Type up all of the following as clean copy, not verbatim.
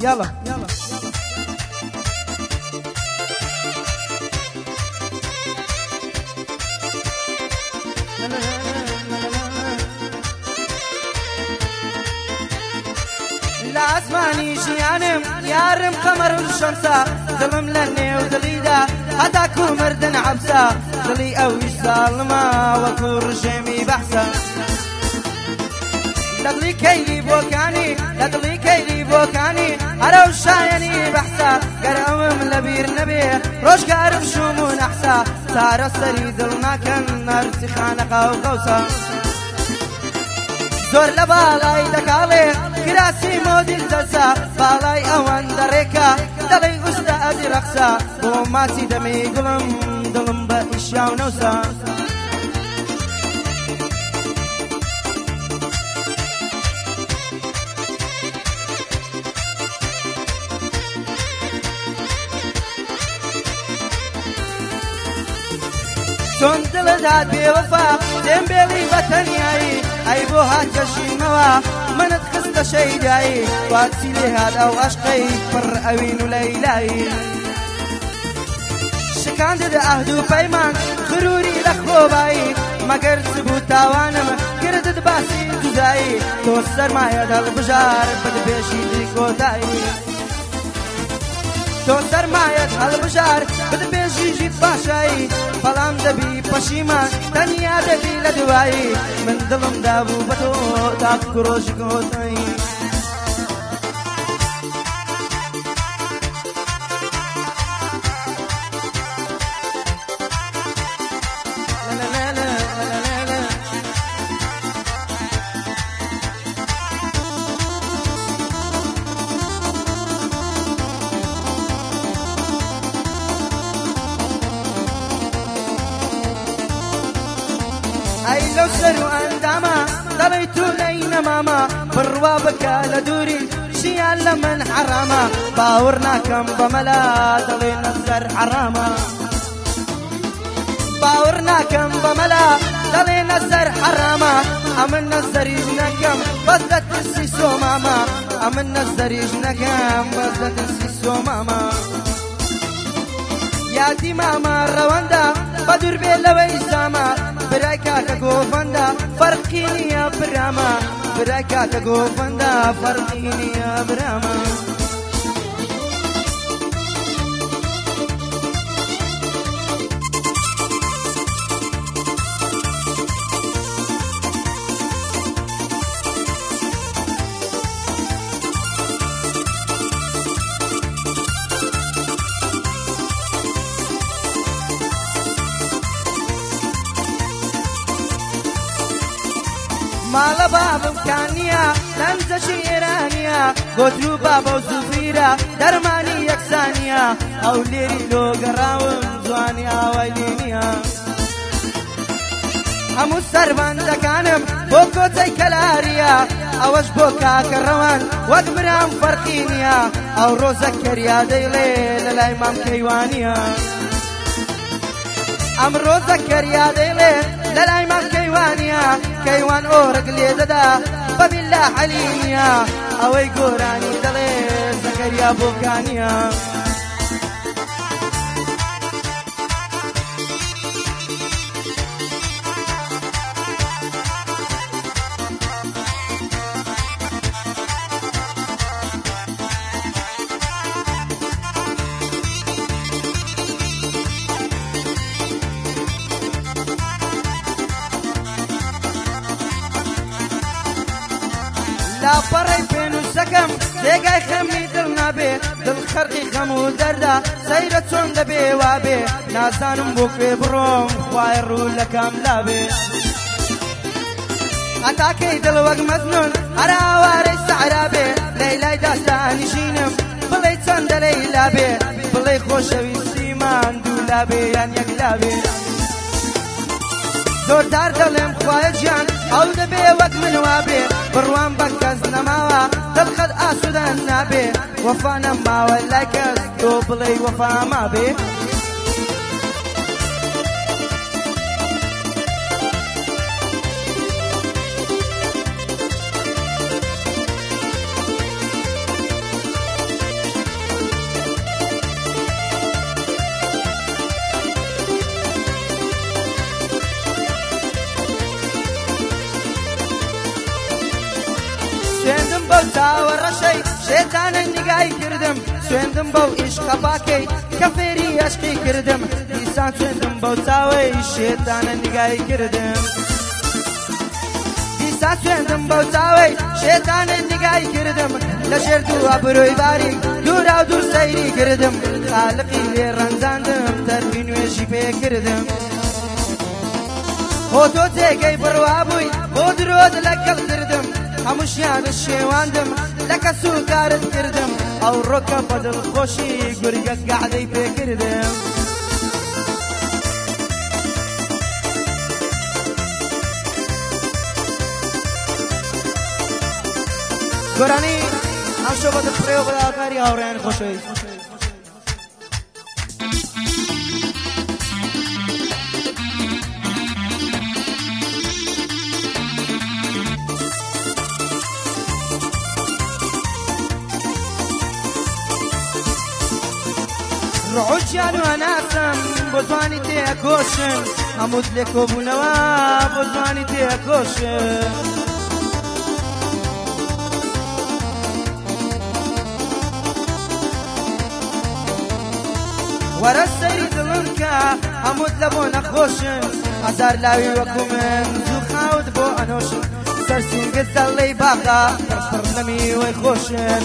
يلا لا اسمعني جيانم يارم قمر الشمسة ظلم لني ودليدا هداكو مردن عبسة ظلي اويش ظالما وكو رجيمي بحسة لدلي كيلي بوكاني لدلي كيلي بوكاني هرو شايني بحسة قرأوم لبير نبي روش كارم شومون احسا سارة سري دلنا كان نرسي خانقا وغوسا زور لبالاي دكالي كراسي موديل جلسة بالاي اوان دريكا دلي استاذي رقصة وماتي دمي قلم دلم بإشيا ونوسا چون دل داد بێوەفا دێمبێڵی بەتەنیایی ئەی بۆ هاتەژینەوە منت خستە شەیدایی واچی لێ هات ئەو عەشقەی پڕ ئەوین و لەیلایی شکاندت ئەهد و پەیمان غروری لە خۆبایی مەگەر چ بوو تاوانم کردت باسی جودایی تۆ سەرمایەت هەڵبژار بەدبێژی دی کۆتایی تۆ سەرمایەت هەڵبژار بدبێژیژی باشایی بەڵام دەبی پەشیمان تەنیا دەبی لە دوایی من دڵم دابوو بە تۆ تاکو ڕۆژی کۆتایی ئەی لەو سەر و ئەندامە دەڵێی تو نەینە مامە بڕوا بکە لە دووری ژیان لە من حەرامە باوەڕ ناکەم بە مەلا دەڵێ نەزەر حەرامە باوەڕ ناکەم بە مەلا دەڵێ نەزەر حەرامە ئەمن نەزەریش نەکەم بەس لە ترسی سۆمامە ئەمن نەزەریش نەکەم بەس لە ترسی سۆمامە یادی مامە ڕەوەندە بە دوور بێ لەوەی زامە برای کاکە گۆڤەندە فەرقی نییە برامە برای کاکە گۆڤەندە فەرقی نییە برامە ماڵە بابم کانیە لەنجەشی ئێرانیە گۆتر و بابە و زوفیرە دەرمانی یەکسانیە ئەو لێری لۆگەڕاوم جوانی ئاوای لێنیە هەموو سەربەندەکانم بۆ کۆچەی کەلاریە ئەوەش بۆ کاکە ڕەوان وەک برام فەرقی نییە ئەو ڕۆزە کەریا دەیڵێ لە لای مام کەیوانیە ئەم ڕۆزە کەریا دەیڵێ لە لای مام کەیوانیە کەیوان ئۆرەک لێ دەدا بەبیللا حەلیمیە ئەوەی گۆرانی دەڵێ زەکەریا بۆکانیە لاپەڕەی پێنووسەکەم جێگای خەمی دڵ نابێ دڵ خەرقی خەم و دەردا سەیرە چۆن دەبێ وابێ نازانم بۆ کوێ بڕۆم خوای ڕوو لە کام لابێ هەتاکەی دڵ وەک مەزنون هەر ئاوارەی سەعرا بێ لەیلای داستانیژینم بڵێ چەندە لەیلا بێ بڵێ خۆشەویستیمان دوو لابێ یان یەک لابێ زۆردار دەڵێم خوایە گیان ئەو دەبێ وەک من وابێ بڕوان بە کەس نەماوە دڵخەت ئاسوودەن نابێ وەفا نەماوە لای کەس تۆ بڵێ وەفا مابێ بەو چاوەڕەشەی شێتانە نیگای کردم سوێندم بەو ئیشقە پاکەی کە فێری عەشقی کردم دیسان سوێندم بەو چاوەی شێتانە نیگای کردم دیسان سوێندم بەو چاوەی شێتانە نیگای کردم لە ژێر دوو ئەبرۆی باریک دوورا و دوور سەیری کردم خالقی لێ ڕەنجاندم تەربی نوێژی پێ کردم بۆ تۆ جێگەی بڕوا بووی بۆ درۆت لەگەڵ کردم هەمووشیانە شێواندم لە کەس و کارت کردم ئەو ڕۆکە بە دڵخۆشی گورگە گەعدەی پێ کردم گۆرانی ئەم شەو بە دڵفڕێوە بەداکاری هاوڕێیانی خۆشەویست ڕۆژیان و هەناسم بۆ توانی تێکۆشن هەمووت لێ کۆبوونەوە بۆ توانی تێکۆشن وەرە سەیری دڵم کە هەمووت لە بۆ نەخۆشن هەزار لاوی وەکو من زوو خاوت بۆ ئەنۆشن سەرسینگت دەڵێی باقا پڕپڕ لە میوەی خۆشن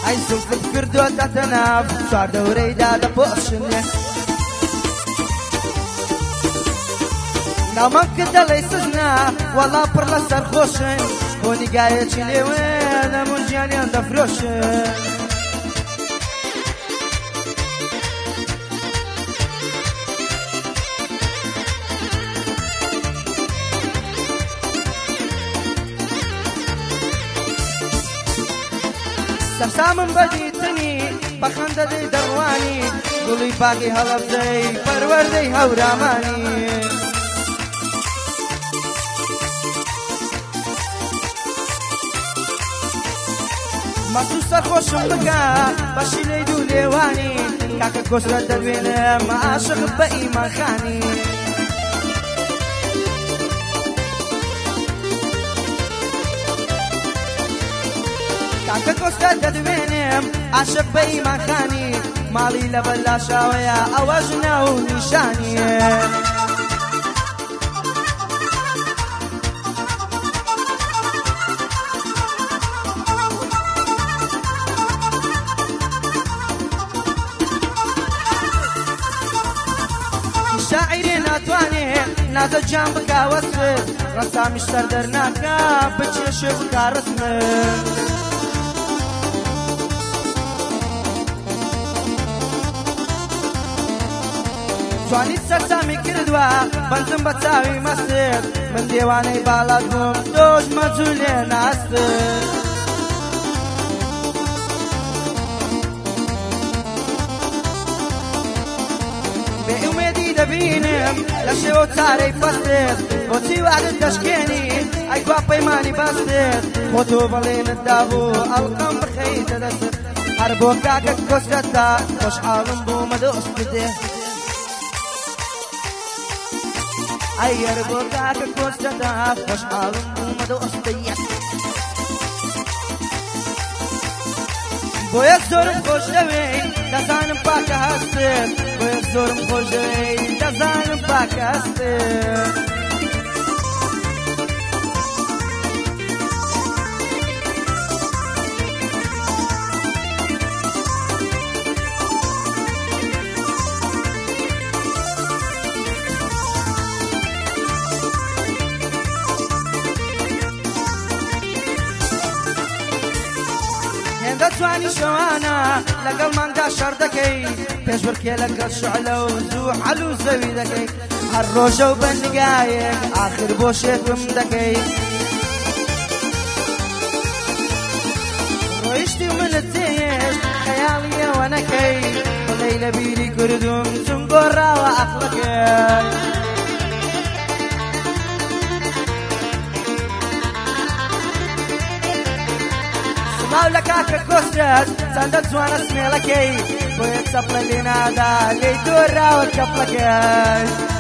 ئەی زوڵفت کردووەتە ناو چوار دەورەیدا دەپۆشن ناومەم کرد دەڵێی سزنا وەڵا پڕ لە سەرخۆشن بۆ نیگایەکی لێوێن هەموو ژیانیان دەفرۆشن سەرسامم بەدیتنی بەخەندە دەی دەڕوانی گوڵی پاکی هەڵەبجەی پەروەردەی هەورامانی مەسوو سەرخۆشم بکە بەشی لەی دوو لێوانی کاکە کۆسرەت دەدوێنم عاشق بە ئیمانخانی کاکە کۆسرەت دەدوێنم عاشق بە ئیمانخانی ماڵی لەبەر لاشاوەیە ئەوەش ناو و نیشانیە شاعری ناتوانێ نازە جام بکاوە سوێت ڕەسامیش سەر دەرناکە بچێشێ بکا ڕسمت جوانیت سەرسامی کردووە بەنجم بە چاوی مەستت من دێوانەی باڵات بووم تۆش مەجوول لێ ناستت بێ ئومێدی دەبینم لە شێوە چارەی فەستت بۆچی وعدت دەشکێنی ئەی گوا پەیمانی بەستت بۆ تۆ بەڵێنت دابوو ئەڵقەم بخەیتە دەست هەر بۆ کاکە کۆسرەتە خۆشحاڵم بوومە دۆست بدێ ئەگەر بۆ کاکە کۆسرەتە خۆشحاڵم بوومە دۆستەیە بۆیە زۆرم خۆش دەوێی دەزانم پاکە هەستت بۆیە زۆرم خۆش دەوێی دەزانم پاکە هەستت دەتوانی شەوانە لەگەڵماندا شەڕ دەکەی پێشبڕکێ لەگەڵ شعلە و زوو حەل و زەوی دەکەی هەر ڕۆژە و بەندگایەک ئاخر بۆ شێفم دەکەی ڕۆیشتی و منت تێش خەیاڵی ئەوە نەکەی بڵێی لە بیری کردوم چون گۆڕاوە عەقڵەکەی ماو لە کاکە کۆسرەت چەندە جوانە سمێڵەکەی بۆیە چەپڵە لێ نادا لێی دۆڕاوە کەپڵەکەی